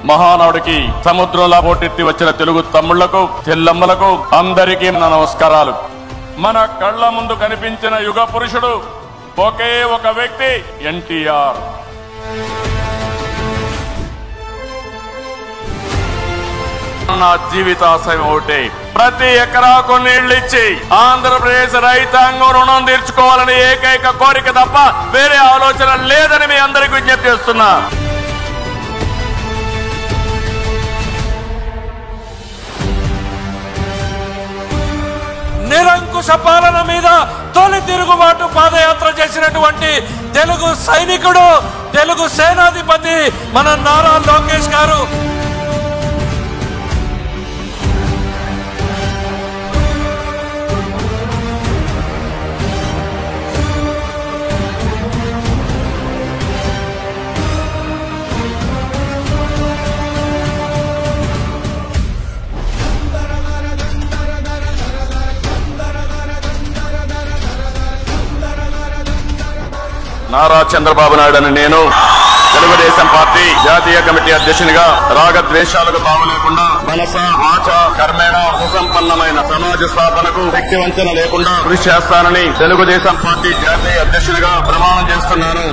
మహానాడుకి సముద్రంలా పోటెత్తి వచ్చిన తెలుగు తమ్ముళ్లకు చెల్లమ్మలకు అందరికీ నా నమస్కారాలు. మన కళ్ల ముందు కనిపించిన యుగ పురుషుడు ఒకే ఒక వ్యక్తి ఎన్టీఆర్. నా జీవితాశయం ఒకటే, ప్రతి ఎకరాకు నీళ్లిచ్చి ఆంధ్రప్రదేశ్ రైతాంగం రుణం తీర్చుకోవాలని ఏకైక కోరిక తప్ప వేరే ఆలోచన లేదని మీ అందరికీ విజ్ఞప్తి చేస్తున్నా. నిరంకుశ పాలన మీద తొలి తిరుగుబాటు పాదయాత్ర చేసినటువంటి తెలుగు సైనికుడు, తెలుగు సేనాధిపతి మన నారా లోకేష్ గారు. నారా చంద్రబాబు నాయుడు అని నేను తెలుగుదేశం పార్టీ జాతీయ కమిటీ అధ్యక్షునిగా రాగద్వేషాలకు తావు లేకుండా మనస ఆచ కర్మేణ సుసంపన్నమైన సమాజ స్థాపనకు శక్తి వంచన లేకుండా కృషి చేస్తానని తెలుగుదేశం పార్టీ జాతీయ అధ్యక్షునిగా ప్రమాణం చేస్తున్నాను.